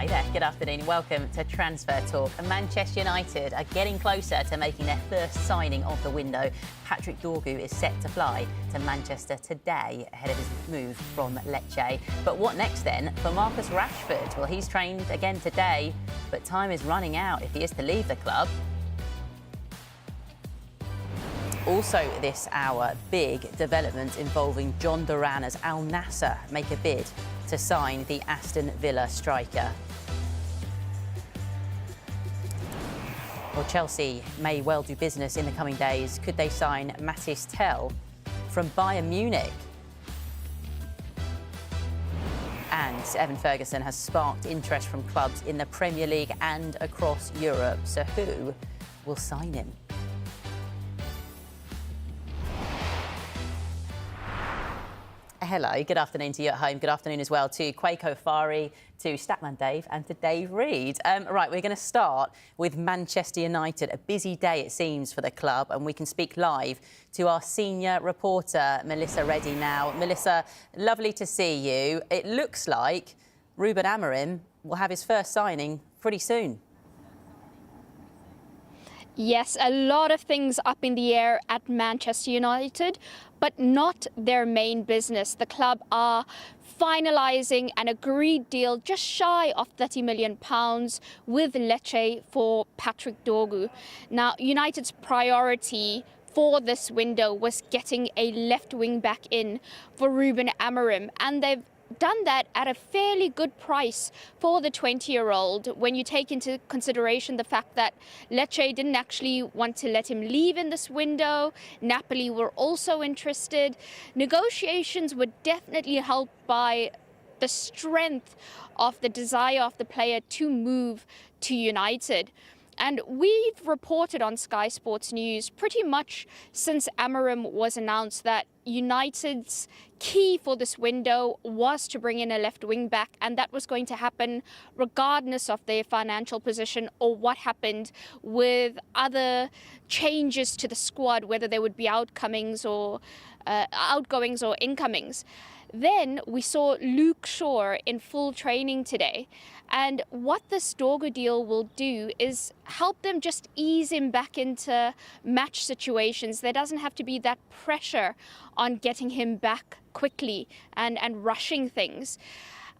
Hi there, good afternoon. Welcome to Transfer Talk. Manchester United are getting closer to making their first signing of the window. Patrick Dorgu is set to fly to Manchester today ahead of his move from Lecce. But what next then for Marcus Rashford? Well, he's trained again today, but time is running out if he is to leave the club. Also this hour, big development involving John Duran as Al Nassr make a bid to sign the Aston Villa striker. Well, Chelsea may well do business in the coming days. Could they sign Mathys Tel from Bayern Munich? And Evan Ferguson has sparked interest from clubs in the Premier League and across Europe. So who will sign him? Hello, good afternoon to you at home. Good afternoon as well to Kwaku Afari, to Statman Dave and to Dave Reed. Right, we're going to start with Manchester United. A busy day, it seems, for the club, and we can speak live to our senior reporter, Melissa Reddy now. Melissa, lovely to see you. It looks like Ruben Amorim will have his first signing pretty soon. Yes, a lot of things up in the air at Manchester United, but not their main business. The club are finalising an agreed deal just shy of £30 million with Lecce for Patrick Dorgu. Now, United's priority for this window was getting a left wing back in for Ruben Amorim, and they've done that at a fairly good price for the 20-year-old when you take into consideration the fact that Lecce didn't actually want to let him leave in this window. Napoli were also interested. Negotiations were definitely helped by the strength of the desire of the player to move to United. And we've reported on Sky Sports News pretty much since Amorim was announced that United's key for this window was to bring in a left wing back, and that was going to happen regardless of their financial position or what happened with other changes to the squad, whether there would be outgoings or incomings. Then we saw Luke Shaw in full training today. And what this Dorgu deal will do is help them just ease him back into match situations. There doesn't have to be that pressure on getting him back quickly and rushing things.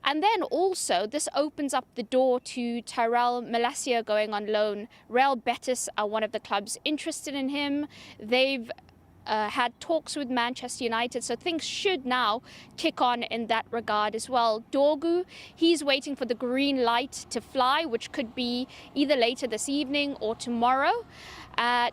And then also, this opens up the door to Tyrell Malacia going on loan. Real Betis are one of the clubs interested in him. They've had talks with Manchester United, so things should now kick on in that regard as well. Dorgu, he's waiting for the green light to fly, which could be either later this evening or tomorrow,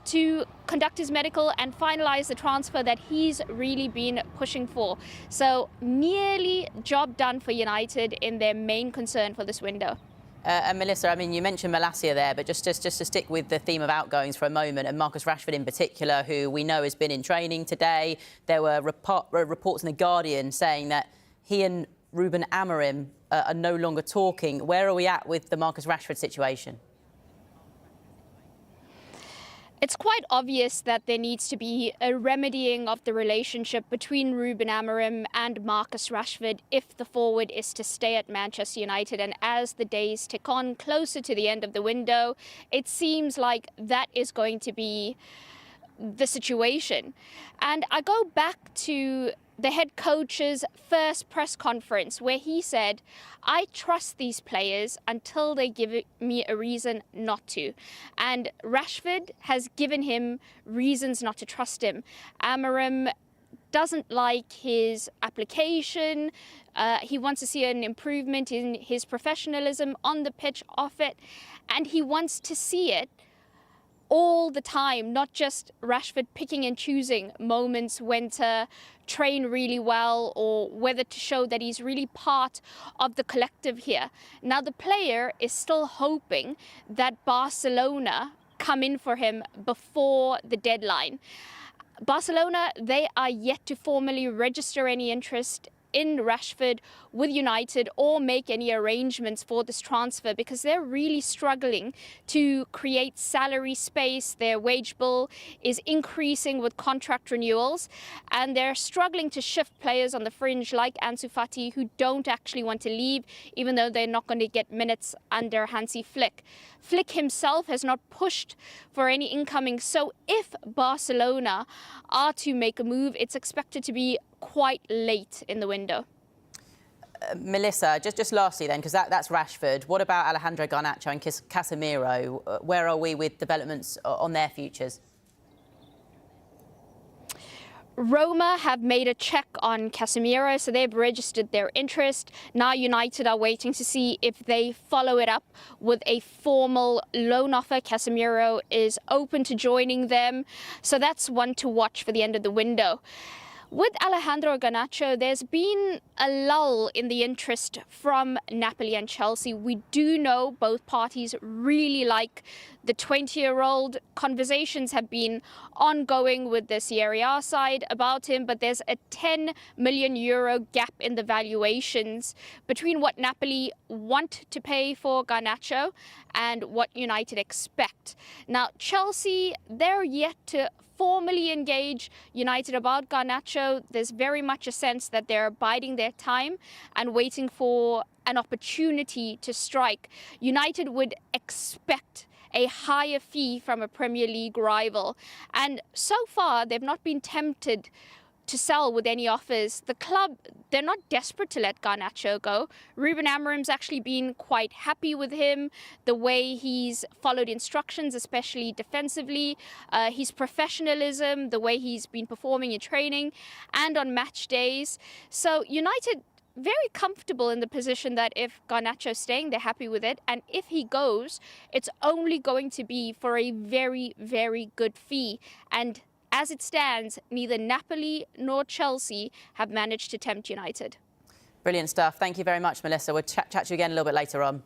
to conduct his medical and finalise the transfer that he's really been pushing for. So nearly job done for United in their main concern for this window. And Melissa, I mean, you mentioned Malacia there, but just to stick with the theme of outgoings for a moment, and Marcus Rashford in particular, who we know has been in training today. There were reports in The Guardian saying that he and Ruben Amorim are no longer talking. Where are we at with the Marcus Rashford situation? It's quite obvious that there needs to be a remedying of the relationship between Ruben Amorim and Marcus Rashford if the forward is to stay at Manchester United. And as the days tick on closer to the end of the window, it seems like that is going to be the situation. And I go back to the head coach's first press conference where he said, I trust these players until they give me a reason not to. And Rashford has given him reasons not to trust him. Amorim doesn't like his application. He wants to see an improvement in his professionalism on the pitch, off it, and he wants to see it all the time, not just Rashford picking and choosing moments when to train really well or whether to show that he's really part of the collective here. Now, the player is still hoping that Barcelona come in for him before the deadline. Barcelona, they are yet to formally register any interest in Rashford, with United or make any arrangements for this transfer because they're really struggling to create salary space. Their wage bill is increasing with contract renewals, and they're struggling to shift players on the fringe like Ansu Fati who don't actually want to leave, even though they're not going to get minutes under Hansi Flick. Flick himself has not pushed for any incoming, so if Barcelona are to make a move, it's expected to be quite late in the window. Melissa, just lastly then, because that's Rashford. What about Alejandro Garnacho and Casemiro? Where are we with developments on their futures? Roma have made a check on Casemiro, so they've registered their interest. Now United are waiting to see if they follow it up with a formal loan offer. Casemiro is open to joining them, so that's one to watch for the end of the window. With Alejandro Garnacho, there's been a lull in the interest from Napoli and Chelsea. We do know both parties really like the 20-year-old. Conversations have been ongoing with the Serie A side about him, but there's a 10 million euro gap in the valuations between what Napoli want to pay for Garnacho and what United expect. Now, Chelsea, they're yet to formally engage United about Garnacho. There's very much a sense that they're biding their time and waiting for an opportunity to strike. United would expect a higher fee from a Premier League rival, and so far they've not been tempted to sell with any offers. The club, they're not desperate to let Garnacho go. Ruben Amorim's actually been quite happy with him, the way he's followed instructions, especially defensively, his professionalism, the way he's been performing in training and on match days. So United very comfortable in the position that if Garnacho's staying, they're happy with it. And if he goes, it's only going to be for a very, very good fee. And as it stands, neither Napoli nor Chelsea have managed to tempt United. Brilliant stuff. Thank you very much, Melissa. We'll chat to you again a little bit later on.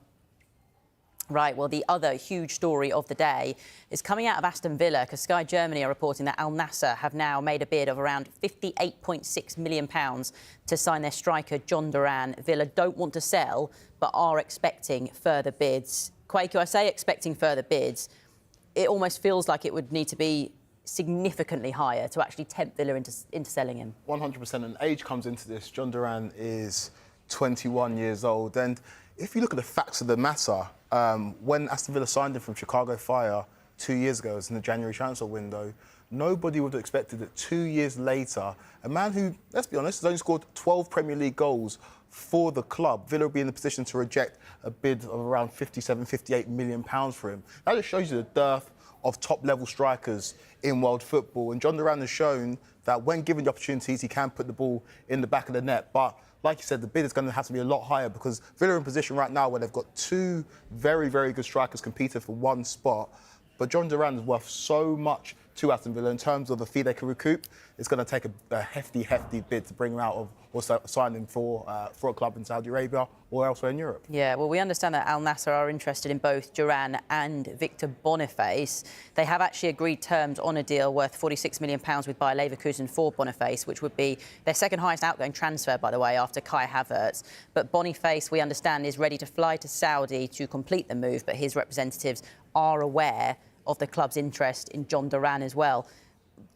Right, well, the other huge story of the day is coming out of Aston Villa, because Sky Germany are reporting that Al Nassr have now made a bid of around £58.6 million to sign their striker John Duran. Villa don't want to sell, but are expecting further bids. Kwaku, I say expecting further bids. It almost feels like it would need to be significantly higher to actually tempt Villa into selling him. 100%, and age comes into this. John Duran is 21 years old, and if you look at the facts of the matter, when Aston Villa signed him from Chicago Fire 2 years ago, it was in the January transfer window, nobody would have expected that 2 years later, a man who, let's be honest, has only scored 12 Premier League goals for the club, Villa would be in the position to reject a bid of around £57, £58 million for him. That just shows you the dearth of top-level strikers in world football. And John Duran has shown that when given the opportunities, he can put the ball in the back of the net. But like you said, the bid is going to have to be a lot higher because Villa are in a position right now where they've got two very, very good strikers competing for one spot. But John Duran is worth so much to Aston Villa in terms of the fee they can recoup. It's going to take a hefty bid to bring him out of or sign him for a club in Saudi Arabia or elsewhere in Europe. Yeah, well, we understand that Al Nassr are interested in both Duran and Victor Boniface. They have actually agreed terms on a deal worth £46 million with Bayer Leverkusen for Boniface, which would be their second highest outgoing transfer, by the way, after Kai Havertz. But Boniface, we understand, is ready to fly to Saudi to complete the move, but his representatives are aware of the club's interest in John Duran as well.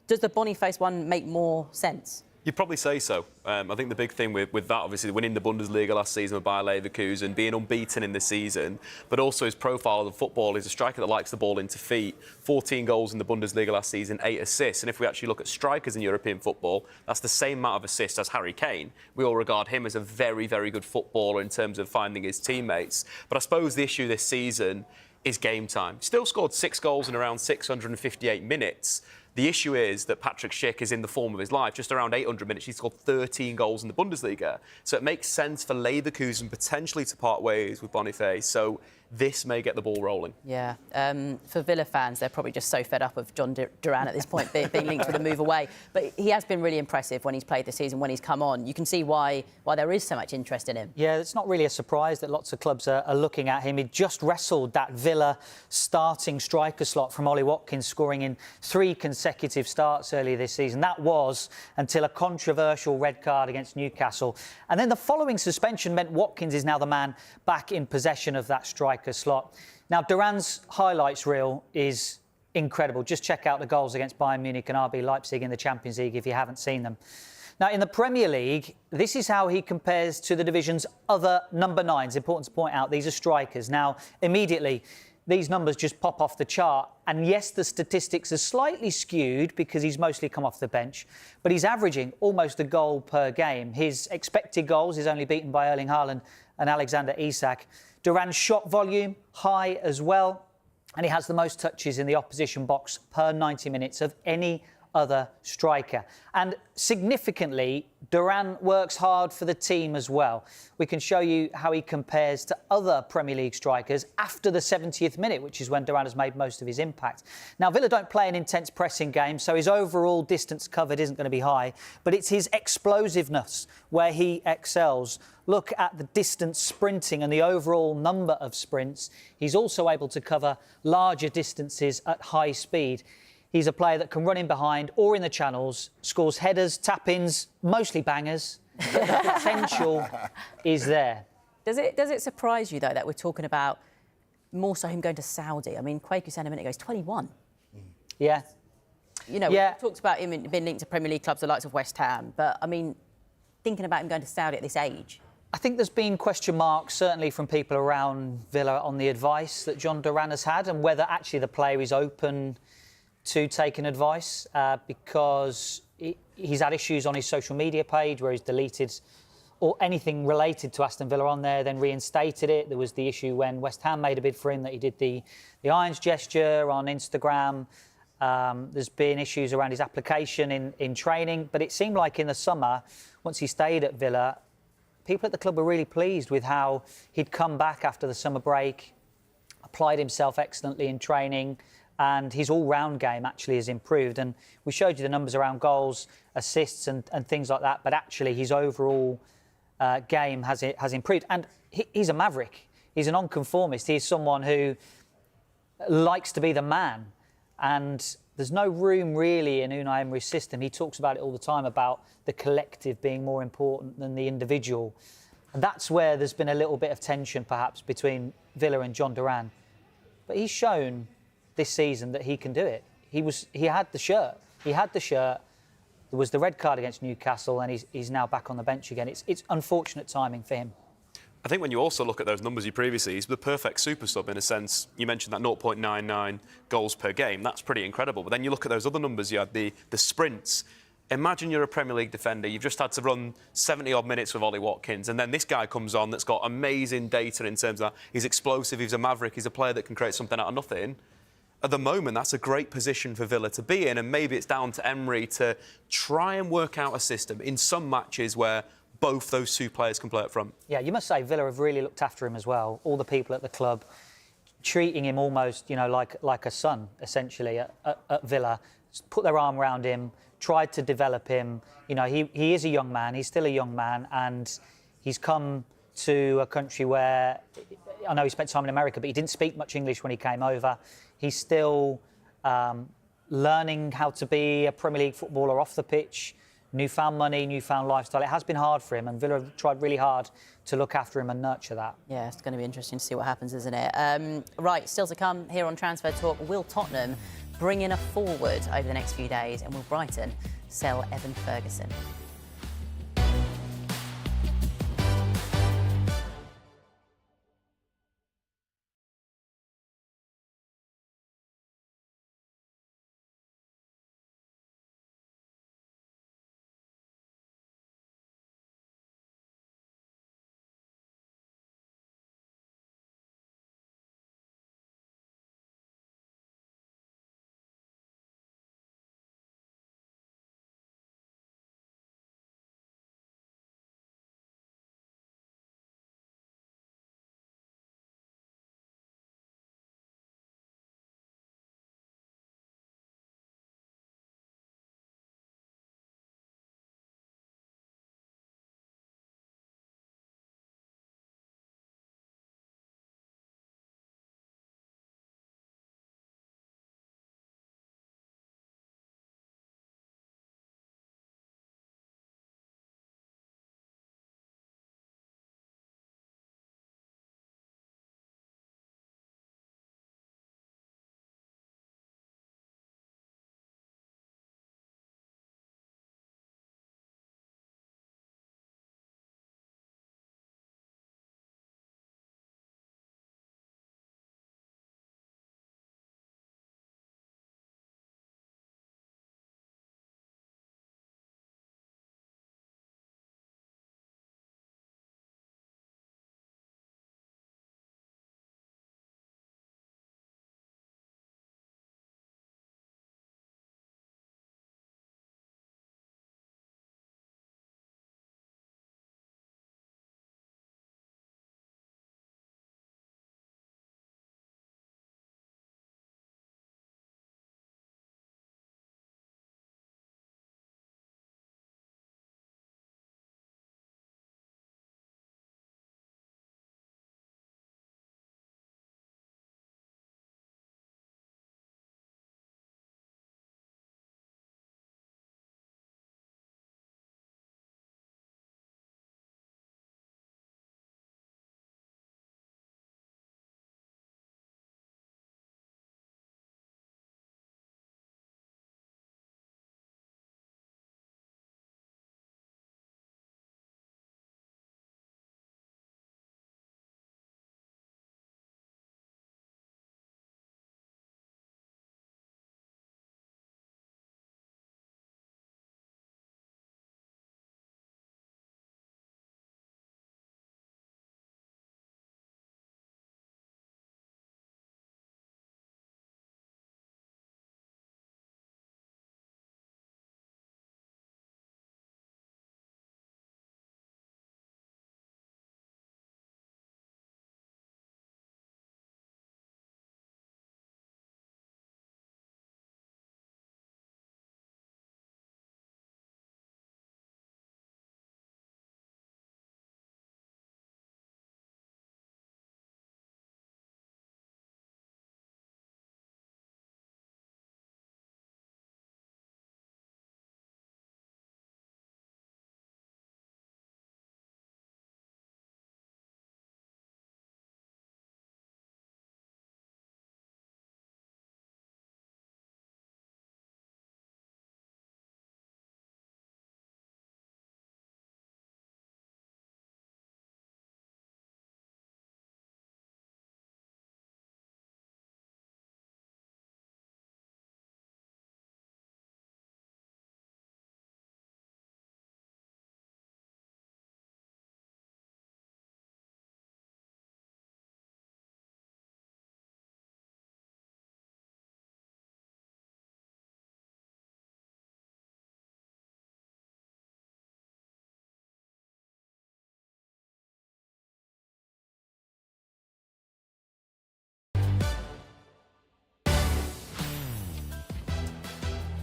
Does the Boniface one make more sense? You'd probably say so. I think the big thing with that, obviously, winning the Bundesliga last season with Bayer Leverkusen, being unbeaten in this season, but also his profile of the football is a striker that likes the ball into feet. 14 goals in the Bundesliga last season, 8 assists. And if we actually look at strikers in European football, that's the same amount of assists as Harry Kane. We all regard him as a very, very good footballer in terms of finding his teammates. But I suppose the issue this season is game time. Still scored 6 goals in around 658 minutes. The issue is that Patrick Schick is in the form of his life. Just around 800 minutes, he's scored 13 goals in the Bundesliga. So it makes sense for Leverkusen potentially to part ways with Boniface. So this may get the ball rolling. Yeah. For Villa fans, they're probably just so fed up of John Duran at this point being linked with a move away. But he has been really impressive when he's played this season, when he's come on. You can see why there is so much interest in him. Yeah, it's not really a surprise that lots of clubs are looking at him. He just wrestled that Villa starting striker slot from Ollie Watkins, scoring in 3 consecutive consecutive starts earlier this season. That was until a controversial red card against Newcastle. And then the following suspension meant Watkins is now the man back in possession of that striker slot. Now, Duran's highlights reel is incredible. Just check out the goals against Bayern Munich and RB Leipzig in the Champions League if you haven't seen them. Now, in the Premier League, this is how he compares to the division's other number 9s. Important to point out, these are strikers. Now, immediately, these numbers just pop off the chart. And yes, the statistics are slightly skewed because he's mostly come off the bench, but he's averaging almost a goal per game. His expected goals is only beaten by Erling Haaland and Alexander Isak. Duran's shot volume, high as well. And he has the most touches in the opposition box per 90 minutes of any other striker. And significantly, Duran works hard for the team as well. We can show you how he compares to other Premier League strikers after the 70th minute, which is when Duran has made most of his impact. Now, Villa don't play an intense pressing game, so his overall distance covered isn't going to be high, but it's his explosiveness where he excels. Look at the distance sprinting and the overall number of sprints. He's also able to cover larger distances at high speed. He's a player that can run in behind or in the channels, scores headers, tap-ins, mostly bangers. But the potential is there. Does it surprise you, though, that we're talking about more so him going to Saudi? I mean, Quaker said a minute ago, he's 21. Yeah. You know, yeah. we talked about him being linked to Premier League clubs, the likes of West Ham. But, I mean, thinking about him going to Saudi at this age. I think there's been question marks, certainly from people around Villa, on the advice that John Duran has had and whether actually the player is open to taking advice because he's had issues on his social media page where he's deleted or anything related to Aston Villa on there, then reinstated it. There was the issue when West Ham made a bid for him that he did the irons gesture on Instagram. There's been issues around his application in training, but it seemed like in the summer, once he stayed at Villa, people at the club were really pleased with how he'd come back after the summer break, applied himself excellently in training, and his all-round game actually has improved. And we showed you the numbers around goals, assists and things like that, but actually his overall game has improved. And he's a maverick. He's a nonconformist. He's someone who likes to be the man. And there's no room really in Unai Emery's system. He talks about it all the time, about the collective being more important than the individual. And that's where there's been a little bit of tension perhaps between Villa and John Duran. But he's shown this season that he can do it. He had the shirt. He had the shirt. There was the red card against Newcastle, and he's now back on the bench again. It's unfortunate timing for him. I think when you also look at those numbers you previously, he's the perfect super sub in a sense. You mentioned that 0.99 goals per game. That's pretty incredible. But then you look at those other numbers. You had the sprints. Imagine you're a Premier League defender. You've just had to run 70-odd minutes with Ollie Watkins, and then this guy comes on that's got amazing data in terms of that. He's explosive. He's a maverick. He's a player that can create something out of nothing. At the moment, that's a great position for Villa to be in, and maybe it's down to Emery to try and work out a system in some matches where both those two players can play up front. Yeah, you must say Villa have really looked after him as well. All the people at the club treating him almost, like a son, essentially, at Villa. Put their arm around him, tried to develop him. He is a young man. He's still a young man, and he's come to a country where, I know he spent time in America, but he didn't speak much English when he came over. He's still learning how to be a Premier League footballer off the pitch, newfound money, newfound lifestyle. It has been hard for him, and Villa have tried really hard to look after him and nurture that. Yeah, it's going to be interesting to see what happens, isn't it? Right, still to come here on Transfer Talk. Will Tottenham bring in a forward over the next few days, and will Brighton sell Evan Ferguson?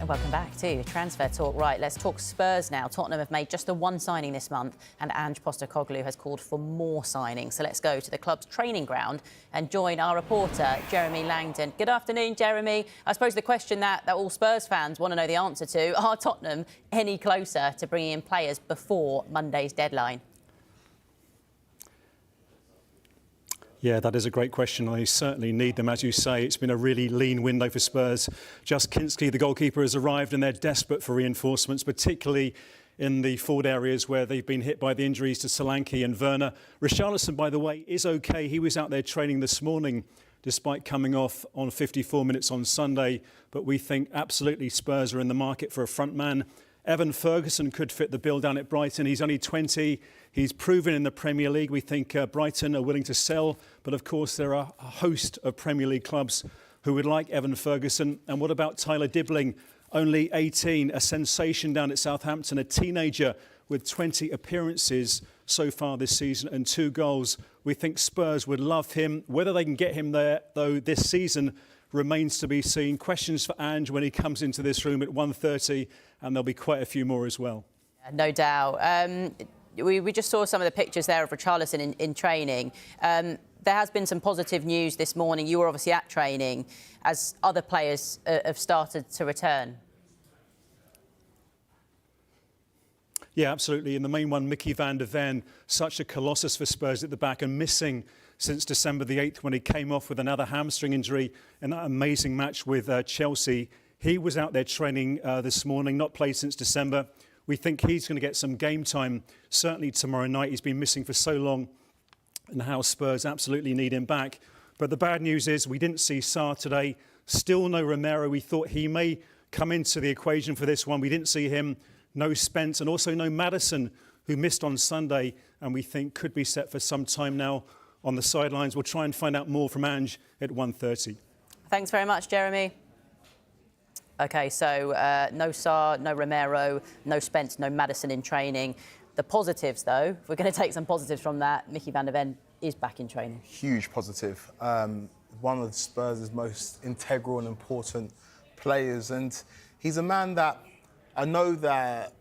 And welcome back to Transfer Talk. Right, let's talk Spurs now. Tottenham have made just the one signing this month, and Ange Postecoglou has called for more signings. So let's go to the club's training ground and join our reporter, Jeremy Langdon. Good afternoon, Jeremy. I suppose the question that all Spurs fans want to know the answer to, are Tottenham any closer to bringing in players before Monday's deadline? Yeah, that is a great question. They certainly need them. As you say, it's been a really lean window for Spurs. Just Kinski, the goalkeeper, has arrived and they're desperate for reinforcements, particularly in the forward areas where they've been hit by the injuries to Solanke and Werner. Richarlison, by the way, is OK. He was out there training this morning despite coming off on 54 minutes on Sunday. But we think absolutely Spurs are in the market for a front man. Evan Ferguson could fit the bill down at Brighton. He's only 20. He's proven in the Premier League. We think Brighton are willing to sell. But of course, there are a host of Premier League clubs who would like Evan Ferguson. And what about Tyler Dibbling? Only 18, a sensation down at Southampton, a teenager with 20 appearances so far this season and 2 goals. We think Spurs would love him. Whether they can get him there, though, this season remains to be seen. Questions for Ange when he comes into this room at 1:30, and there'll be quite a few more as well. No doubt. We just saw some of the pictures there of Richarlison in training. There has been some positive news this morning. You were obviously at training as other players have started to return. Yeah, absolutely. And the main one, Mickey van der Ven, such a colossus for Spurs at the back and missing since December the 8th when he came off with another hamstring injury in that amazing match with Chelsea. He was out there training this morning, not played since December. We think he's going to get some game time, certainly tomorrow night. He's been missing for so long, and how Spurs absolutely need him back. But the bad news is we didn't see Sarr today. Still no Romero. We thought he may come into the equation for this one. We didn't see him. No Spence, and also no Maddison, who missed on Sunday, and we think could be set for some time now on the sidelines. We'll try and find out more from Ange at 1:30. Thanks very much, Jeremy. OK, so no Sarr, no Romero, no Spence, no Maddison in training. The positives, though, if we're going to take some positives from that, Mickey van der Ven is back in training. Huge positive. One of Spurs' most integral and important players. And he's a man that, I know that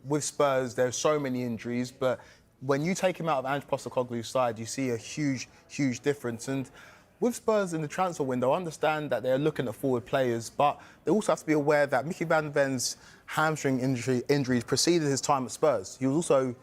with Spurs, there are so many injuries, but when you take him out of Ange Postecoglou's side, you see a huge, huge difference. And with Spurs in the transfer window, I understand that they're looking at forward players, but they also have to be aware that Mickey van der Ven's hamstring injuries preceded his time at Spurs. He was also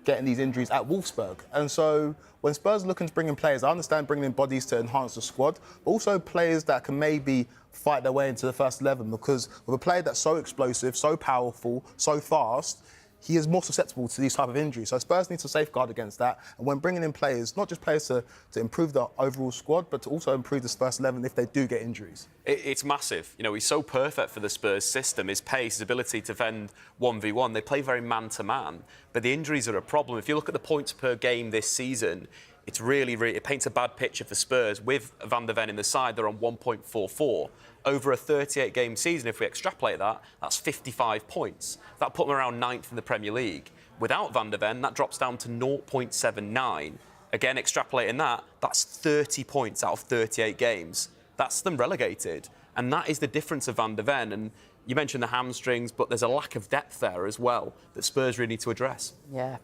getting these injuries at Wolfsburg. And so when Spurs are looking to bring in players, I understand bringing in bodies to enhance the squad, but also players that can maybe fight their way into the first 11, because with a player that's so explosive, so powerful, so fast, he is more susceptible to these type of injuries. So Spurs need to safeguard against that. And when bringing in players, not just players to improve the overall squad, but to also improve the first 11 if they do get injuries. It's massive. You know, he's so perfect for the Spurs system. His pace, his ability to defend 1v1. They play very man-to-man. But the injuries are a problem. If you look at the points per game this season, it's really, it paints a bad picture for Spurs. With Van der Ven in the side, they're on 1.44. Over a 38-game season, if we extrapolate that, that's 55 points. That put them around 9th in the Premier League. Without Van der Ven, that drops down to 0.79. Again, extrapolating that, that's 30 points out of 38 games. That's them relegated. And that is the difference of Van der Ven. And you mentioned the hamstrings, but there's a lack of depth there as well that Spurs really need to address. Yeah.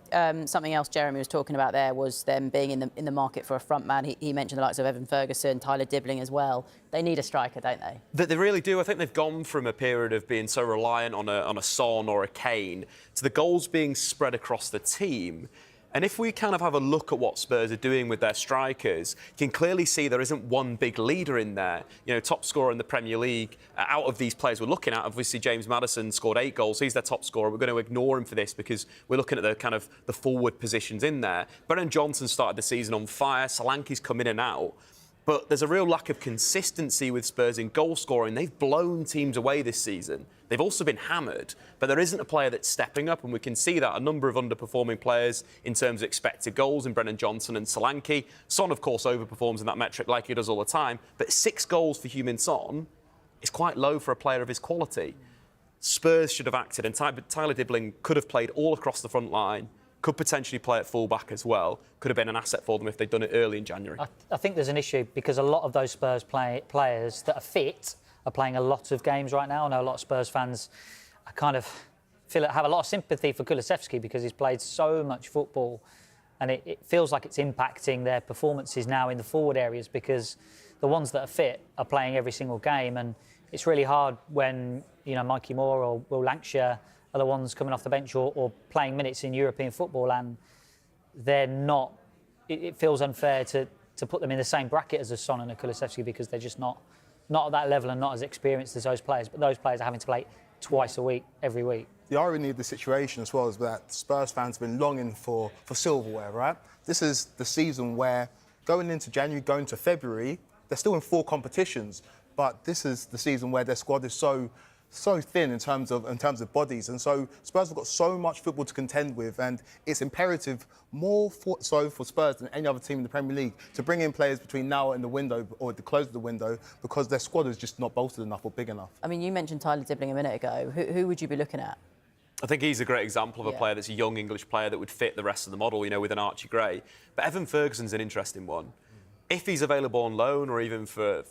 Something else Jeremy was talking about there was them being in the market for a front man. He mentioned the likes of Evan Ferguson, Tyler Dibbling as well. They need a striker, don't they? They really do. I think they've gone from a period of being so reliant on a Son or a Kane to the goals being spread across the team. And if we kind of have a look at what Spurs are doing with their strikers, you can clearly see there isn't one big leader in there. You know, top scorer in the Premier League, out of these players we're looking at, obviously James Maddison scored 8 goals. He's their top scorer. We're going to ignore him for this because we're looking at the kind of the forward positions in there. Brennan Johnson started the season on fire. Solanke's come in and out. But there's a real lack of consistency with Spurs in goal scoring. They've blown teams away this season. They've also been hammered, but there isn't a player that's stepping up, and we can see that a number of underperforming players in terms of expected goals in Brennan Johnson and Solanke. Son, of course, overperforms in that metric like he does all the time, but 6 goals for Heung-min Son is quite low for a player of his quality. Spurs should have acted, and Tyler Dibbling could have played all across the front line, could potentially play at full-back as well, could have been an asset for them if they'd done it early in January. I think there's an issue because a lot of those Spurs players that are fit are playing a lot of games right now. I know a lot of Spurs fans are kind of have a lot of sympathy for Kulusevski because he's played so much football, and it feels like it's impacting their performances now in the forward areas because the ones that are fit are playing every single game, and it's really hard when, you know, Mikey Moore or Will Lancashire are the ones coming off the bench or playing minutes in European football, and they're not. It feels unfair to put them in the same bracket as a Son and a Kulusevski because they're just not at that level and not as experienced as those players. But those players are having to play twice a week, every week. The irony of the situation as well is that Spurs fans have been longing for silverware, right? This is the season where going into January, going to February, they're still in 4 competitions, but this is the season where their squad is so thin in terms of bodies, and so Spurs have got so much football to contend with, and it's imperative for Spurs than any other team in the Premier League to bring in players between now and the window or the close of the window because their squad is just not bolstered enough or big enough. I mean, you mentioned Tyler Dibbling a minute ago. Who would you be looking at? I think he's a great example of a player that's a young English player that would fit the rest of the model, you know, with an Archie Gray. But Evan Ferguson's an interesting one. If he's available on loan or even for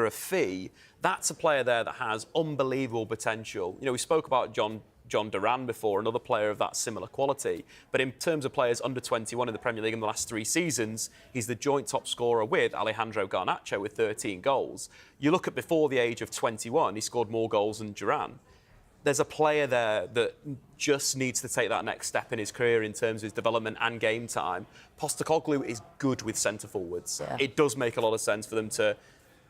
a fee, that's a player there that has unbelievable potential. You know, we spoke about John Duran before, another player of that similar quality. But in terms of players under 21 in the Premier League in the last 3 seasons, he's the joint top scorer with Alejandro Garnacho with 13 goals. You look at before the age of 21, he scored more goals than Duran. There's a player there that just needs to take that next step in his career in terms of his development and game time. Postecoglou is good with centre forwards. Yeah. It does make a lot of sense for them to,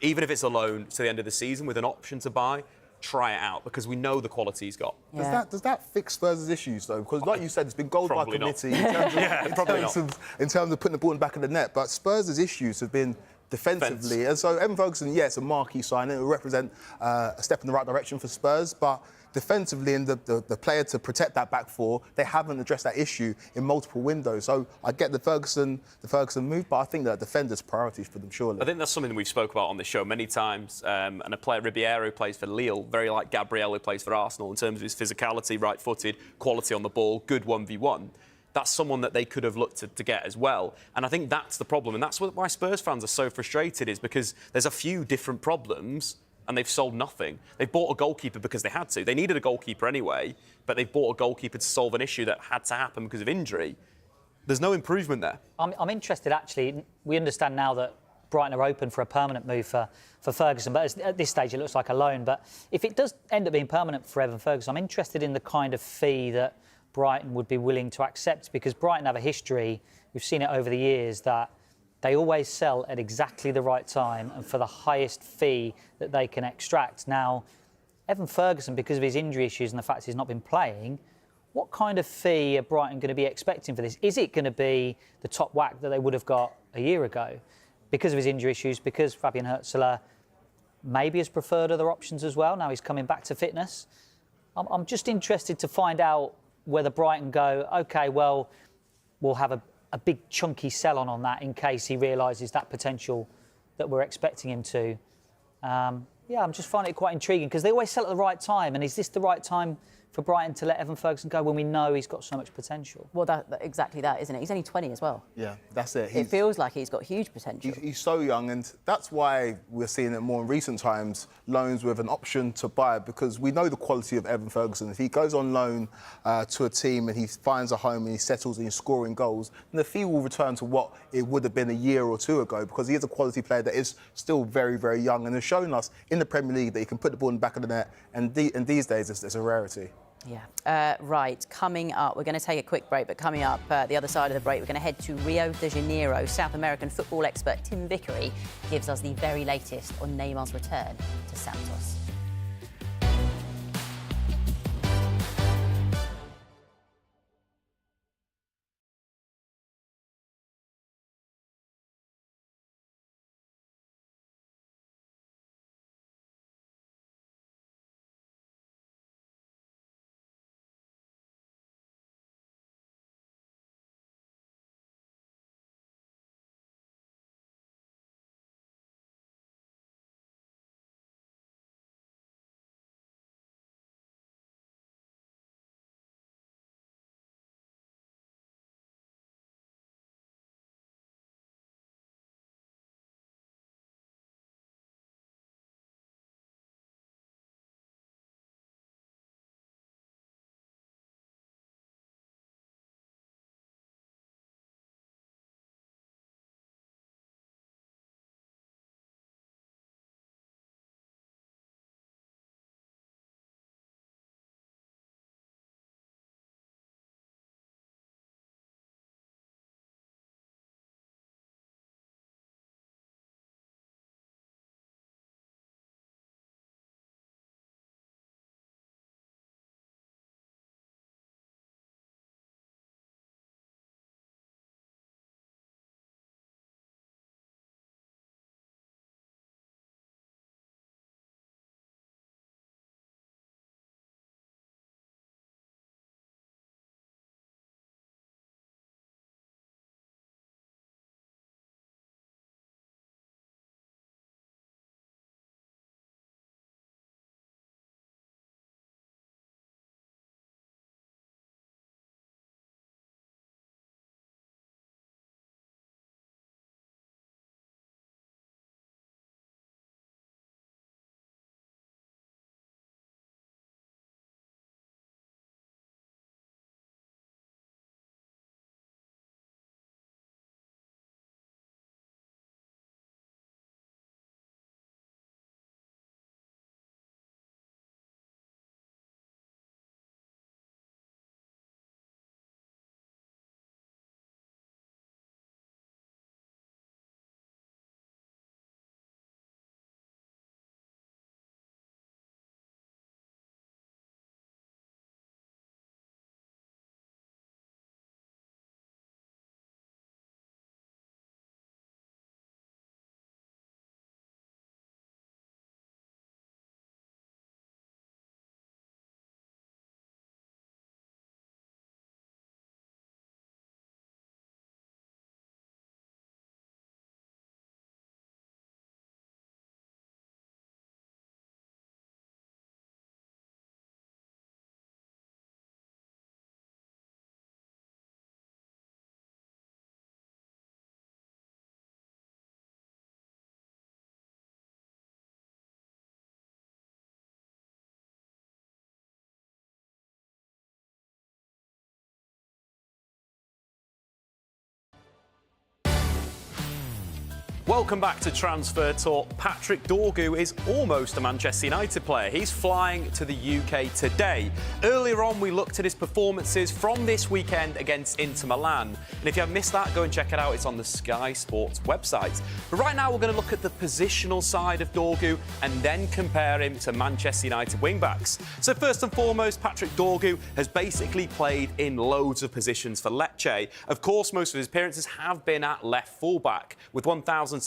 even if it's a loan to the end of the season with an option to buy, try it out because we know the quality he's got. Yeah. Does that fix Spurs' issues though? Because like you said, it's been goals by committee in terms of putting the ball in the back of the net. But Spurs' issues have been defensively, and so Evan Ferguson, it's a marquee signing. It will represent a step in the right direction for Spurs, but defensively and the player to protect that back 4, they haven't addressed that issue in multiple windows. So I get the Ferguson move, but I think that defenders' priorities for them, surely. I think that's something we've spoke about on this show many times. And a player, Ribeiro, who plays for Lille, very like Gabriel, who plays for Arsenal in terms of his physicality, right-footed, quality on the ball, good 1v1. That's someone that they could have looked to get as well. And I think that's the problem. And that's why Spurs fans are so frustrated, is because there's a few different problems and they've sold nothing. They've bought a goalkeeper because they had to. They needed a goalkeeper anyway, but they've bought a goalkeeper to solve an issue that had to happen because of injury. There's no improvement there. I'm interested, actually. We understand now that Brighton are open for a permanent move for Ferguson, but at this stage it looks like a loan. But if it does end up being permanent for Evan Ferguson, I'm interested in the kind of fee that Brighton would be willing to accept, because Brighton have a history, we've seen it over the years, that they always sell at exactly the right time and for the highest fee that they can extract. Now, Evan Ferguson, because of his injury issues and the fact he's not been playing, what kind of fee are Brighton going to be expecting for this? Is it going to be the top whack that they would have got a year ago? Because of his injury issues, because Fabian Hürzeler maybe has preferred other options as well. Now he's coming back to fitness. I'm just interested to find out whether Brighton go, OK, well, we'll have a big chunky sell on that in case he realises that potential that we're expecting him to. I'm just finding it quite intriguing because they always sell at the right time. And is this the right time for Brighton to let Evan Ferguson go when we know he's got so much potential? Well, exactly that, isn't it? He's only 20 as well. Yeah, that's it. It feels like he's got huge potential. He's so young, and that's why we're seeing it more in recent times, loans with an option to buy, because we know the quality of Evan Ferguson. If he goes on loan to a team and he finds a home and he settles and he's scoring goals, then the fee will return to what it would have been a year or two ago, because he is a quality player that is still very, very young and has shown us in the Premier League that he can put the ball in the back of the net, and these days it's a rarity. Yeah. Right, coming up, we're going to take a quick break, but coming up the other side of the break, we're going to head to Rio de Janeiro. South American football expert Tim Vickery gives us the very latest on Neymar's return to Santos. Welcome back to Transfer Talk. Patrick Dorgu is almost a Manchester United player. He's flying to the UK today. Earlier on, we looked at his performances from this weekend against Inter Milan. And if you have missed that, go and check it out. It's on the Sky Sports website. But right now, we're going to look at the positional side of Dorgu and then compare him to Manchester United wing-backs. So first and foremost, Patrick Dorgu has basically played in loads of positions for Lecce. Of course, most of his appearances have been at left full-back, with 1,781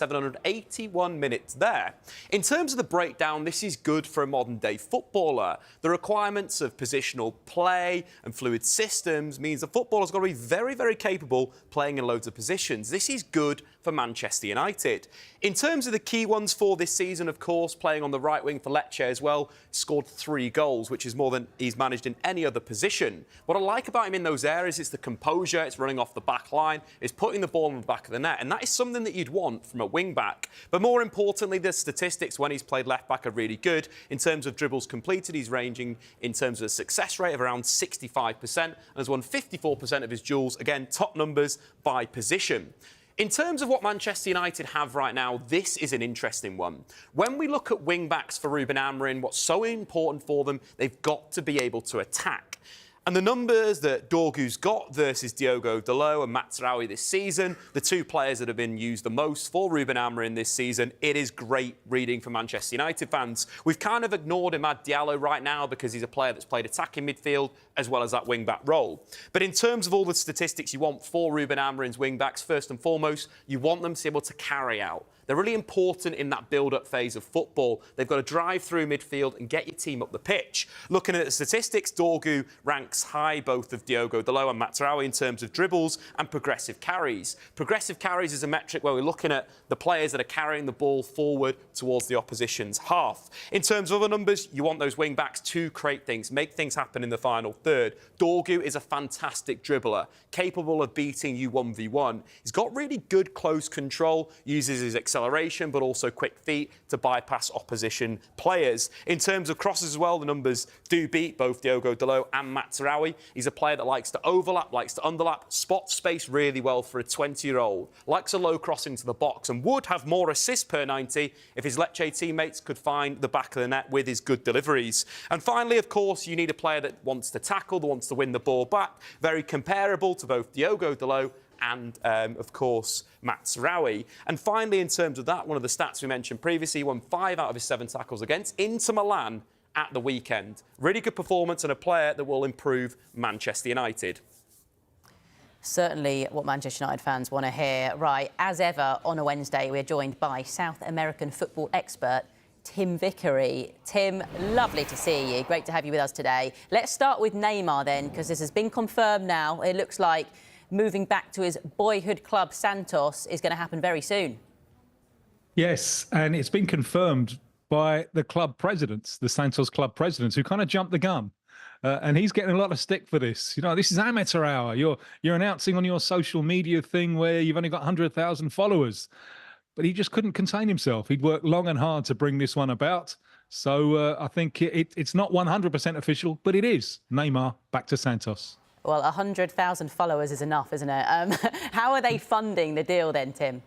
minutes there. In terms of the breakdown, this is good for a modern-day footballer. The requirements of positional play and fluid systems means the footballer's got to be very, very capable playing in loads of positions. This is good for Manchester United. In terms of the key ones for this season, of course, playing on the right wing for Lecce as well, scored 3 goals, which is more than he's managed in any other position. What I like about him in those areas is the composure, it's running off the back line, it's putting the ball in the back of the net, and that is something that you'd want from a wing-back. But more importantly, the statistics when he's played left-back are really good. In terms of dribbles completed, he's ranging in terms of a success rate of around 65% and has won 54% of his duels. Again, top numbers by position. In terms of what Manchester United have right now, this is an interesting one. When we look at wing-backs for Ruben Amorim, what's so important for them, they've got to be able to attack. And the numbers that Dorgu's got versus Diogo Dalot and Mazraoui this season, the 2 players that have been used the most for Ruben Amorim this season, it is great reading for Manchester United fans. We've kind of ignored Amad Diallo right now because he's a player that's played attacking midfield as well as that wing-back role. But in terms of all the statistics you want for Ruben Amorim's wing-backs, first and foremost, you want them to be able to carry out. They're really important in that build-up phase of football. They've got to drive through midfield and get your team up the pitch. Looking at the statistics, Dorgu ranks high both of Diogo Dalot and Mazraoui in terms of dribbles and progressive carries. Progressive carries is a metric where we're looking at the players that are carrying the ball forward towards the opposition's half. In terms of other numbers, you want those wing-backs to create things, make things happen in the final third. Dorgu is a fantastic dribbler, capable of beating you 1v1. He's got really good close control, uses his acceleration, but also quick feet to bypass opposition players. In terms of crosses as well, the numbers do beat both Diogo Dalot and Mazraoui. He's a player that likes to overlap, likes to underlap, spots space really well for a 20-year-old, likes a low cross into the box and would have more assists per 90 if his Lecce teammates could find the back of the net with his good deliveries. And finally, of course, you need a player that wants to tackle, that wants to win the ball back, very comparable to both Diogo Dalot and, of course, Mazraoui. And finally, in terms of that, one of the stats we mentioned previously, he won 5 out of his 7 tackles against Inter Milan at the weekend. Really good performance and a player that will improve Manchester United. Certainly what Manchester United fans want to hear. Right, as ever, on a Wednesday, we're joined by South American football expert Tim Vickery. Tim, lovely to see you. Great to have you with us today. Let's start with Neymar then, because this has been confirmed now. It looks like moving back to his boyhood club, Santos, is going to happen very soon. Yes, and it's been confirmed by the club presidents, the Santos club presidents, who kind of jumped the gun. And he's getting a lot of stick for this. You know, this is amateur hour. You're announcing on your social media thing where you've only got 100,000 followers. But he just couldn't contain himself. He'd worked long and hard to bring this one about. So I think it's not 100% official, but it is. Neymar back to Santos. Well, 100,000 followers is enough, isn't it? How are they funding the deal then, Tim?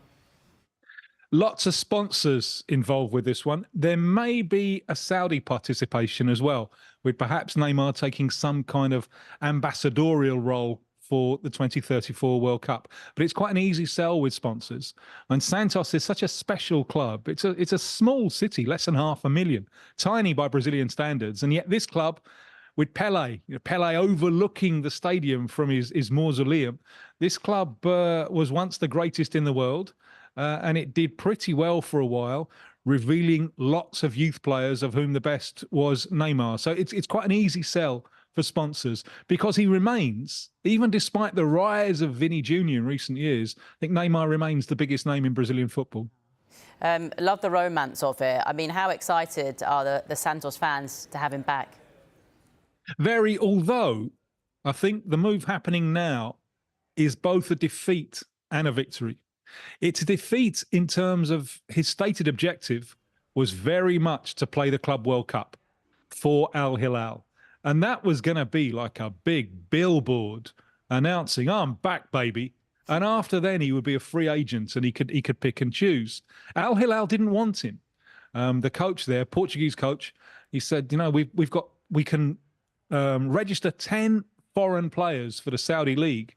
Lots of sponsors involved with this one. There may be a Saudi participation as well, with perhaps Neymar taking some kind of ambassadorial role for the 2034 World Cup. But it's quite an easy sell with sponsors. And Santos is such a special club. It's a small city, less than 500,000, tiny by Brazilian standards. And yet this club, with Pelé overlooking the stadium from his mausoleum, this club was once the greatest in the world. And it did pretty well for a while, revealing lots of youth players, of whom the best was Neymar. So it's quite an easy sell for sponsors, because he remains, even despite the rise of Vini Jr. in recent years, I think Neymar remains the biggest name in Brazilian football. Love the romance of it. I mean, how excited are the Santos fans to have him back? Very, although I think the move happening now is both a defeat and a victory. It's a defeat in terms of his stated objective was very much to play the Club World Cup for Al Hilal. And that was going to be like a big billboard announcing, I'm back, baby. And after then, he would be a free agent and he could pick and choose. Al Hilal didn't want him. The coach there, Portuguese coach, he said, we can register 10 foreign players for the Saudi League,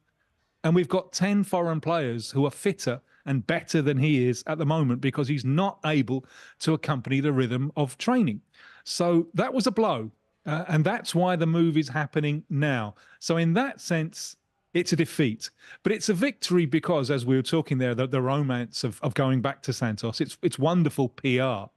and we've got 10 foreign players who are fitter and better than he is at the moment because he's not able to accompany the rhythm of training. So that was a blow, and that's why the move is happening now. So in that sense, it's a defeat, but it's a victory because, as we were talking there, the romance of going back to Santos, it's wonderful PR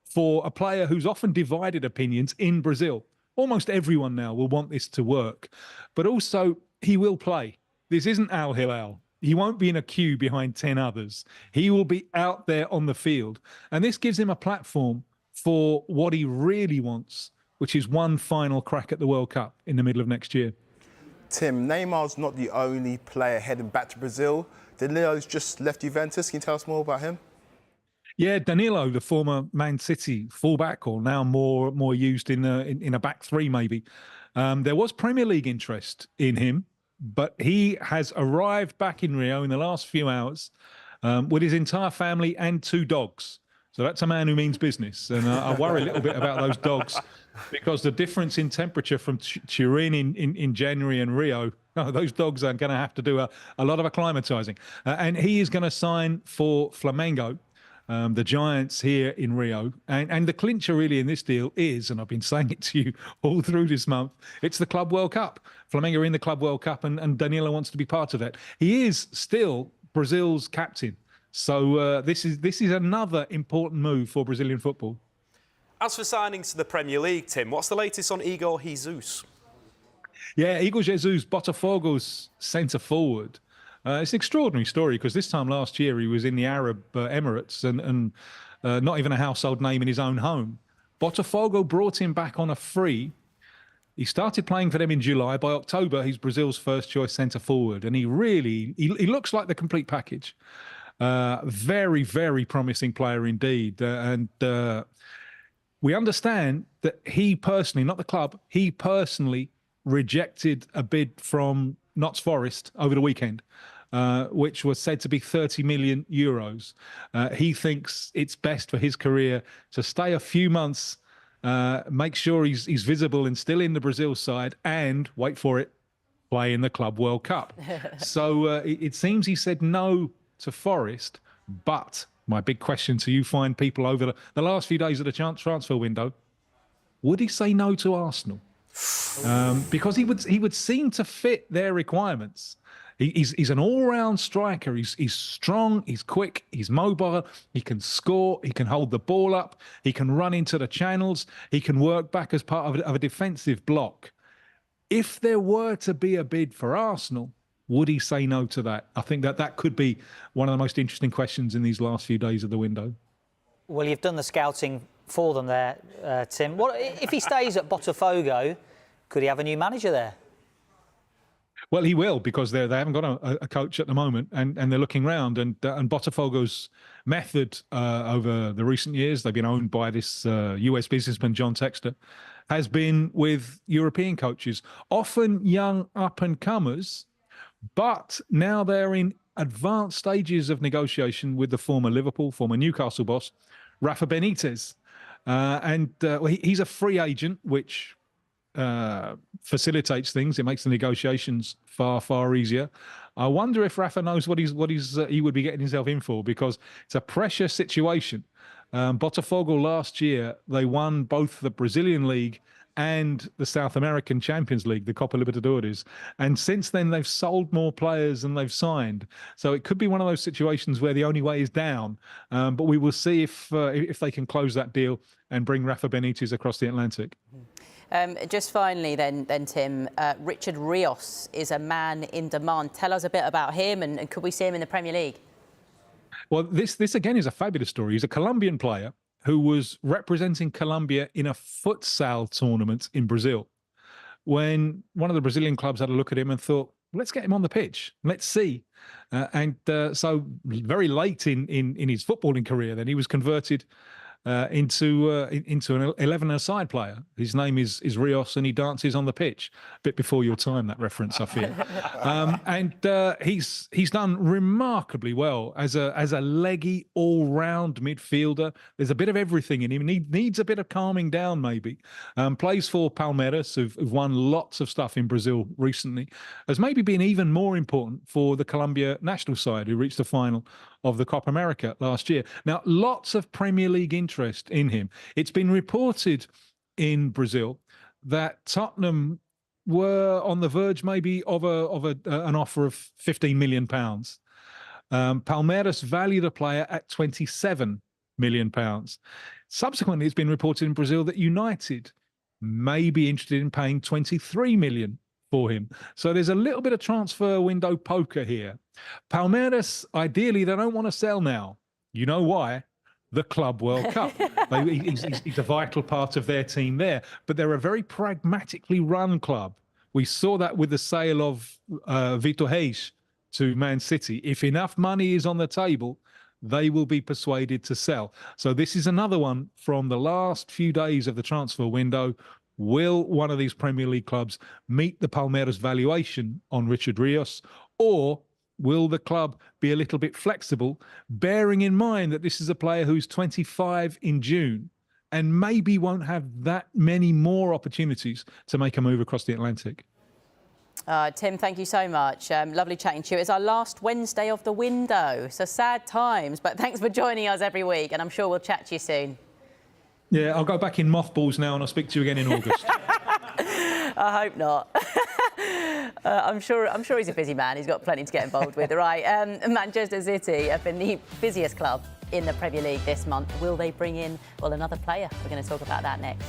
for a player who's often divided opinions in Brazil. Almost everyone now will want this to work, but also he will play. This isn't Al Hilal. He won't be in a queue behind 10 others. He will be out there on the field, and this gives him a platform for what he really wants, which is one final crack at the World Cup in the middle of next year. Tim, Neymar's not the only player heading back to Brazil. Danilo's just left Juventus. Can you tell us more about him? Yeah, Danilo, the former Man City fullback, or now more used in a back three maybe. There was Premier League interest in him, but he has arrived back in Rio in the last few hours with his entire family and 2 dogs. So that's a man who means business. And I worry a little bit about those dogs because the difference in temperature from Turin in January and Rio, those dogs are going to have to do a lot of acclimatizing. And he is going to sign for Flamengo, the Giants here in Rio. And the clincher really in this deal is, and I've been saying it to you all through this month, it's the Club World Cup. Flamengo are in the Club World Cup, and Danilo wants to be part of that. He is still Brazil's captain. So this is another important move for Brazilian football. As for signings to the Premier League, Tim, what's the latest on Igor Jesus? Yeah, Igor Jesus, Botafogo's centre forward. It's an extraordinary story because this time last year he was in the Arab Emirates and not even a household name in his own home. Botafogo brought him back on a free. He started playing for them in July. By October, he's Brazil's first choice centre forward, and he looks like the complete package. Very, very promising player indeed. And we understand that he personally, not the club, he personally rejected a bid from Notts Forest over the weekend, which was said to be 30 million euros. He thinks it's best for his career to stay a few months, make sure he's visible and still in the Brazil side, and, wait for it, play in the Club World Cup. So it seems he said no to Forest, but my big question to you fine people over the last few days of the transfer window, would he say no to Arsenal? Because he would seem to fit their requirements. He's an all-round striker. He's strong, he's quick, he's mobile, he can score, he can hold the ball up, he can run into the channels, he can work back as part of a defensive block. If there were to be a bid for Arsenal, would he say no to that? I think that could be one of the most interesting questions in these last few days of the window. Well, you've done the scouting for them there, Tim. What if he stays at Botafogo? Could he have a new manager there? Well, he will, because they haven't got a coach at the moment, and they're looking round. And Botafogo's method over the recent years, they've been owned by this US businessman, John Textor, has been with European coaches, often young up-and-comers, but now they're in advanced stages of negotiation with the former Liverpool, former Newcastle boss, Rafa Benitez. He's a free agent, which facilitates things. It makes the negotiations far, far easier. I wonder if Rafa knows what he would be getting himself in for, because it's a pressure situation. Botafogo last year, they won both the Brazilian League and the South American Champions League, the Copa Libertadores. And since then, they've sold more players than they've signed. So it could be one of those situations where the only way is down. But we will see if they can close that deal and bring Rafa Benitez across the Atlantic. Just finally then Tim, Richard Rios is a man in demand. Tell us a bit about him, and could we see him in the Premier League? Well, this again is a fabulous story. He's a Colombian player who was representing Colombia in a futsal tournament in Brazil, when one of the Brazilian clubs had a look at him and thought, let's get him on the pitch. Let's see. So very late in his footballing career, then he was converted into an 11-a-side player. His name is Rios, and he dances on the pitch. A bit before your time, that reference, I feel. He's done remarkably well as a leggy, all-round midfielder. There's a bit of everything in him. He needs a bit of calming down, maybe. Plays for Palmeiras, who've won lots of stuff in Brazil recently. Has maybe been even more important for the Colombia national side, who reached the final of the Copa America last year. Now, lots of Premier League interest in him. It's been reported in Brazil that Tottenham were on the verge maybe of an offer of £15 million. Palmeiras valued the player at £27 million. Subsequently, it's been reported in Brazil that United may be interested in paying £23 million for him. So there's a little bit of transfer window poker here. Palmeiras, ideally, they don't want to sell now. You know why? The Club World Cup. He's a vital part of their team there, but they're a very pragmatically run club. We saw that with the sale of Vitor Reis to Man City. If enough money is on the table, they will be persuaded to sell. So this is another one from the last few days of the transfer window. Will one of these Premier League clubs meet the Palmeiras valuation on Richard Rios, or will the club be a little bit flexible, bearing in mind that this is a player who's 25 in June and maybe won't have that many more opportunities to make a move across the Atlantic? Tim, thank you so much. Lovely chatting to you. It's our last Wednesday of the window, so sad times, but thanks for joining us every week, and I'm sure we'll chat to you soon. Yeah, I'll go back in mothballs now, and I'll speak to you again in August. I hope not. I'm sure he's a busy man. He's got plenty to get involved with. Right, Manchester City have been the busiest club in the Premier League this month. Will they bring in, well, another player? We're going to talk about that next.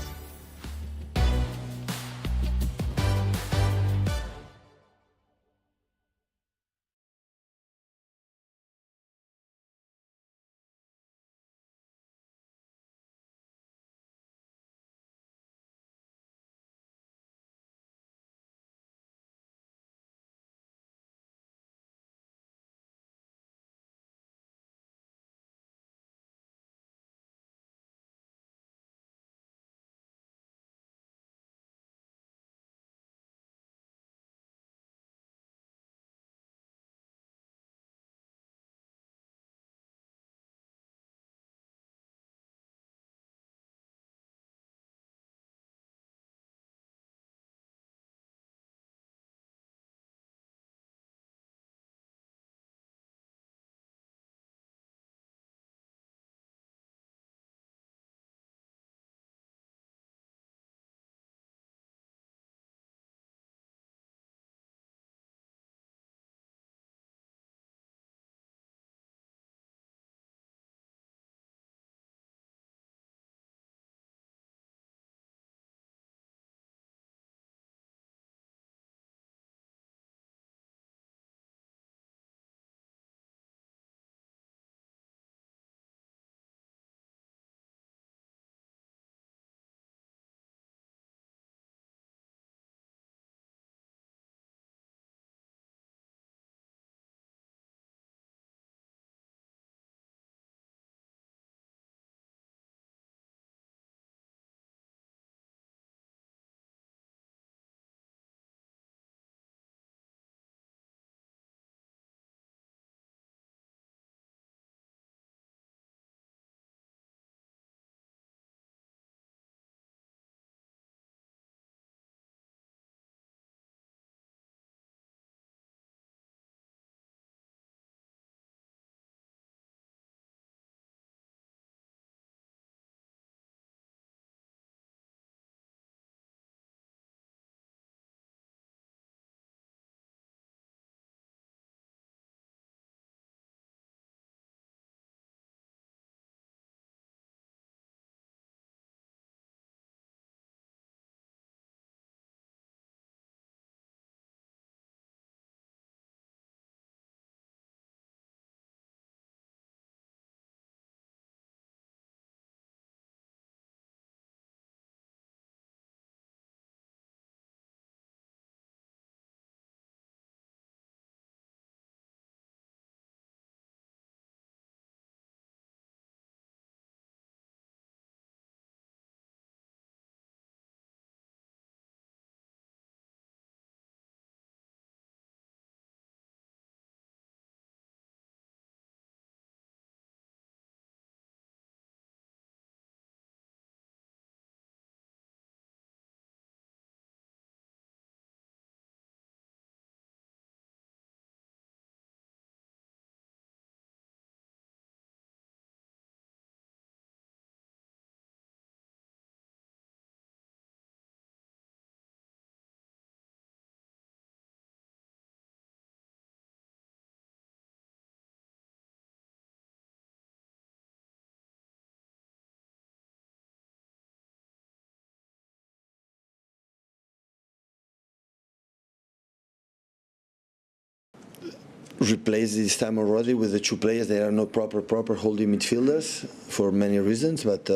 replaced this time already with the two players. They are not proper holding midfielders for many reasons, but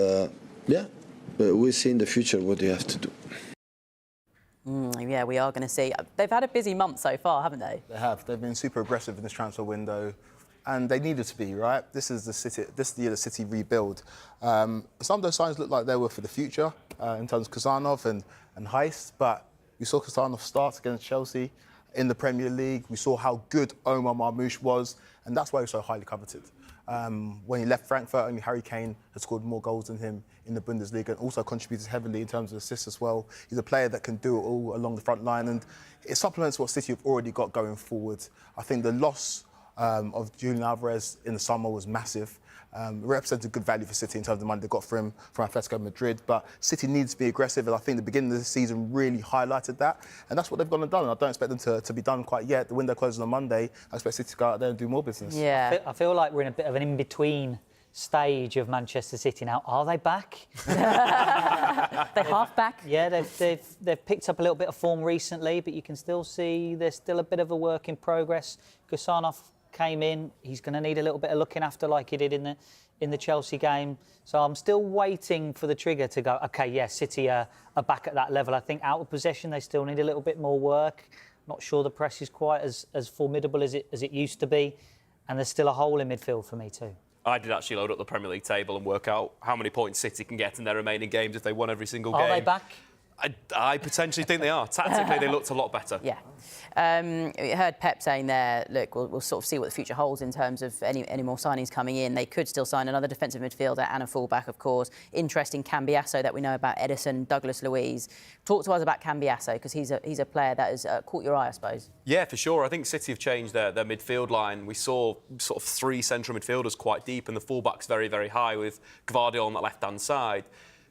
we'll see in the future what they have to do. Yeah, we are going to see. They've had a busy month so far, haven't they? They have. They've been super aggressive in this transfer window, and they needed to be, right? This is the year the City rebuild. Some of those signs look like they were for the future in terms of Kazanov and Heist, but we saw Kazanov start against Chelsea in the Premier League. We saw how good Omar Marmoush was, and that's why he was so highly coveted. When he left Frankfurt, only Harry Kane had scored more goals than him in the Bundesliga and also contributed heavily in terms of assists as well. He's a player that can do it all along the front line, and it supplements what City have already got going forward. I think the loss of Julian Alvarez in the summer was massive. It represented good value for City in terms of the money they got for him from Atletico Madrid, but City needs to be aggressive, and I think the beginning of the season really highlighted that, and that's what they've gone and done, and I don't expect them to be done quite yet. The window closes on Monday. I expect City to go out there and do more business. Yeah. I feel like we're in a bit of an in-between stage of Manchester City now. Are they back? They're half back. Yeah, they've picked up a little bit of form recently, but you can still see there's still a bit of a work in progress. Kusanov came in. He's going to need a little bit of looking after like he did in the Chelsea game. So I'm still waiting for the trigger to go, OK, yeah, City are back at that level. I think out of possession, they still need a little bit more work. Not sure the press is quite as formidable as it used to be. And there's still a hole in midfield for me too. I did actually load up the Premier League table and work out how many points City can get in their remaining games if they won every single game. Are they back? I potentially think they are. Tactically, they looked a lot better. Yeah. We heard Pep saying there, look, we'll sort of see what the future holds in terms of any more signings coming in. They could still sign another defensive midfielder and a fullback, of course. Interesting Cambiasso that we know about, Edison, Douglas Luiz. Talk to us about Cambiasso, because he's a player that has caught your eye, I suppose. Yeah, for sure. I think City have changed their midfield line. We saw sort of three central midfielders quite deep and the fullbacks very, very high with Gvardiol on that left-hand side.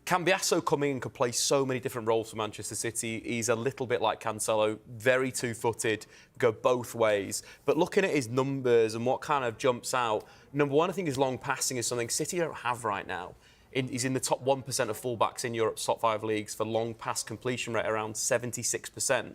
Cambiasso coming in could play so many different roles for Manchester City. He's a little bit like Cancelo, very two-footed, go both ways. But looking at his numbers and what kind of jumps out, number one, I think his long passing is something City don't have right now. He's in the top 1% of fullbacks in Europe's top 5 leagues for long pass completion rate, around 76%.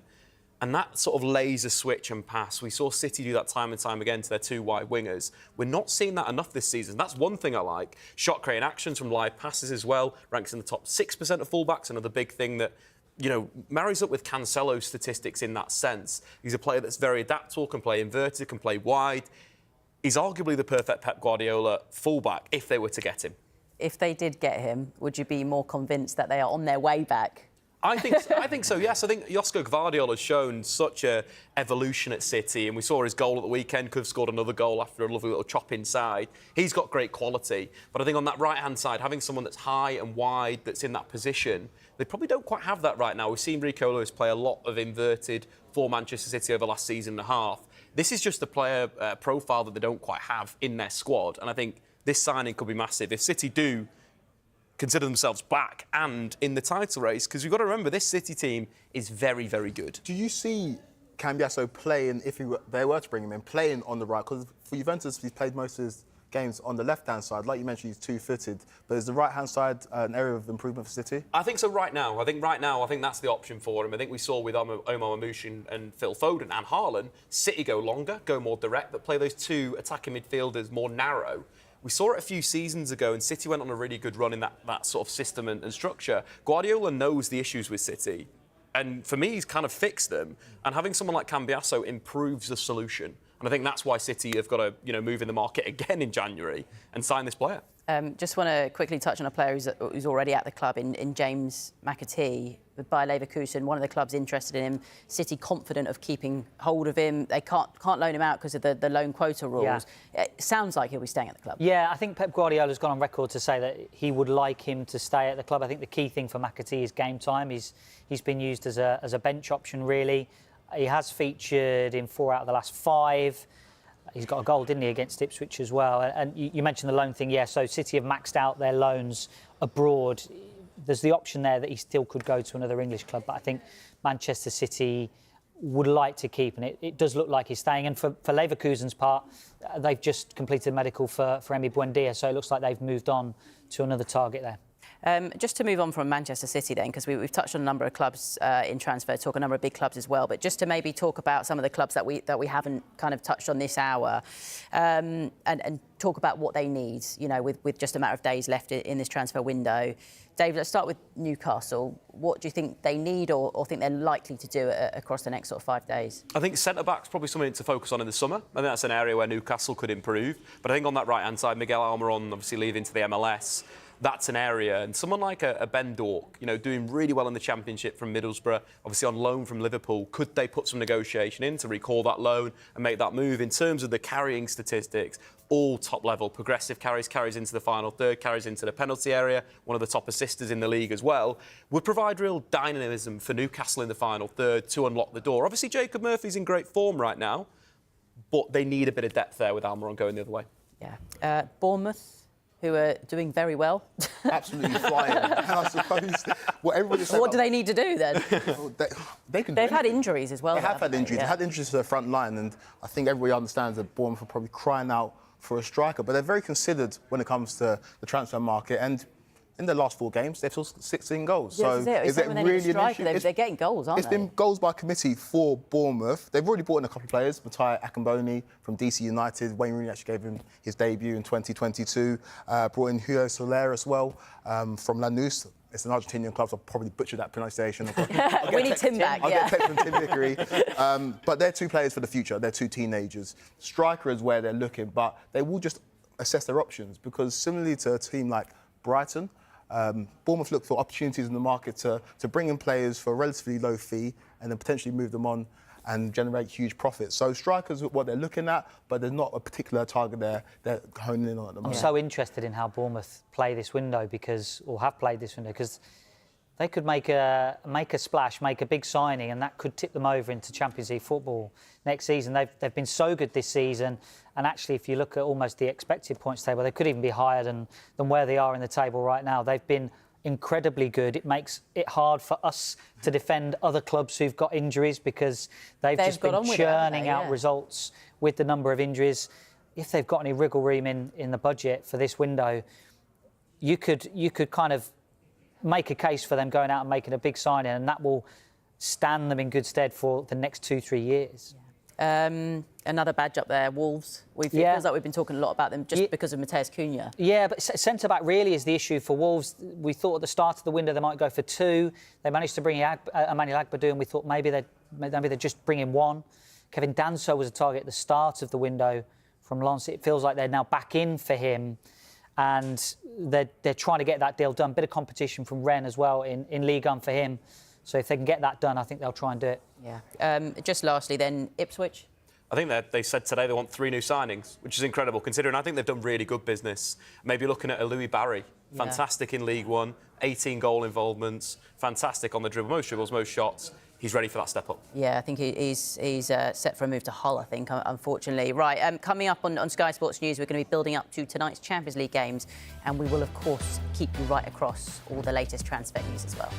And that sort of laser switch and pass, we saw City do that time and time again to their two wide wingers. We're not seeing that enough this season. That's one thing I like. Shot creating actions from live passes as well, ranks in the top 6% of fullbacks, another big thing that, marries up with Cancelo's statistics in that sense. He's a player that's very adaptable, can play inverted, can play wide. He's arguably the perfect Pep Guardiola fullback if they were to get him. If they did get him, would you be more convinced that they are on their way back? I think so, yes. I think Josko Gvardiol has shown such a evolution at City, and we saw his goal at the weekend, could have scored another goal after a lovely little chop inside. He's got great quality, but I think on that right-hand side, having someone that's high and wide, that's in that position, they probably don't quite have that right now. We've seen Rico Lewis play a lot of inverted for Manchester City over the last season and a half. This is just a player profile that they don't quite have in their squad, and I think this signing could be massive. If City do consider themselves back and in the title race, because you've got to remember this City team is very, very good. Do you see Cambiasso playing, if they were to bring him in, playing on the right? Because for Juventus, he's played most of his games on the left-hand side. Like you mentioned, he's two-footed. But is the right-hand side an area of improvement for City? I think so right now. I think that's the option for him. I think we saw with Omar Marmoush and Phil Foden and Haaland, City go longer, go more direct, but play those two attacking midfielders more narrow. We saw it a few seasons ago, and City went on a really good run in that sort of system and structure. Guardiola knows the issues with City, and for me, he's kind of fixed them. And having someone like Cambiasso improves the solution. And I think that's why City have got to, move in the market again in January and sign this player. Just want to quickly touch on a player who's already at the club in James McAtee. By Leverkusen, one of the clubs interested in him. City confident of keeping hold of him. They can't loan him out because of the loan quota rules. Yeah. It sounds like he'll be staying at the club. Yeah, I think Pep Guardiola's gone on record to say that he would like him to stay at the club. I think the key thing for McAtee is game time. He's been used as a bench option, really. He has featured in 4 out of the last 5. He's got a goal, didn't he, against Ipswich as well. And you mentioned the loan thing, yeah. So City have maxed out their loans abroad. There's the option there that he still could go to another English club, but I think Manchester City would like to keep, and it does look like he's staying. And for Leverkusen's part, they've just completed medical for Emi Buendia, so it looks like they've moved on to another target there. Just to move on from Manchester City then, because we've touched on a number of clubs in transfer talk, a number of big clubs as well, but just to maybe talk about some of the clubs that we haven't kind of touched on this hour, and talk about what they need, you know, with just a matter of days left in this transfer window. Dave, let's start with Newcastle. What do you think they need or think they're likely to do across the next sort of 5 days? I think centre-back's probably something to focus on in the summer. I think that's an area where Newcastle could improve. But I think on that right-hand side, Miguel Almiron obviously leaving to the MLS. That's an area. And someone like a Ben Dorgu, you know, doing really well in the Championship from Middlesbrough, obviously on loan from Liverpool, could they put some negotiation in to recall that loan and make that move? In terms of the carrying statistics, all top level, progressive carries into the final third, carries into the penalty area, one of the top assisters in the league as well, would provide real dynamism for Newcastle in the final third to unlock the door. Obviously, Jacob Murphy's in great form right now, but they need a bit of depth there with Almiron going the other way. Yeah. Bournemouth, who are doing very well. Absolutely flying. And I suppose what everybody said. What do they need to do then? They've had injuries as well. They have had injuries. Yeah. They had injuries to their front line, and I think everybody understands that Bournemouth are probably crying out for a striker. But they're very considered when it comes to the transfer market. And in their last 4 games, they've scored 16 goals. Yes, so is it really an issue? They're getting goals, aren't they? It's been goals by committee for Bournemouth. They've already brought in a couple of players. Matai Akamboni from DC United. Wayne Rooney actually gave him his debut in 2022. Brought in Hugo Soler as well from Lanús. It's an Argentinian club, so I'll probably butcher that pronunciation. We need Tim back, I'll get a text from Tim Vickery. But they're 2 players for the future. They're 2 teenagers. Striker is where they're looking, but they will just assess their options because similarly to a team like Brighton, Bournemouth look for opportunities in the market to bring in players for a relatively low fee and then potentially move them on and generate huge profits. So strikers are what they're looking at, but there's not a particular target they're honing in on at the moment. I'm so interested in how Bournemouth play this window have played this window, because they could make a splash, make a big signing, and that could tip them over into Champions League football next season. They've been so good this season, and actually, if you look at almost the expected points table, they could even be higher than where they are in the table right now. They've been incredibly good. It makes it hard for us to defend other clubs who've got injuries because they've just been churning out results with the number of injuries. If they've got any wriggle room in the budget for this window, you could kind of make a case for them going out and making a big signing, and that will stand them in good stead for the next 2-3 years. Another badge up there, Wolves. It feels like we've been talking a lot about them just because of Mateus Cunha. Yeah, but centre-back really is the issue for Wolves. We thought at the start of the window they might go for 2. They managed to bring Emmanuel Agbadou, and we thought maybe they'd just bring in 1. Kevin Danso was a target at the start of the window from Lens. It feels like they're now back in for him, and they're trying to get that deal done. Bit of competition from Rennes as well in Ligue 1 for him. So if they can get that done, I think they'll try and do it. Yeah. Just lastly then, Ipswich. I think that they said today they want 3 new signings, which is incredible considering I think they've done really good business. Maybe looking at a Louis Barry, fantastic in League 1, 18 goal involvements, fantastic on the dribble, most dribbles, most shots. He's ready for that step up. Yeah, I think he's set for a move to Hull, I think, unfortunately. Right, coming up on Sky Sports News, we're going to be building up to tonight's Champions League games, and we will, of course, keep you right across all the latest transfer news as well.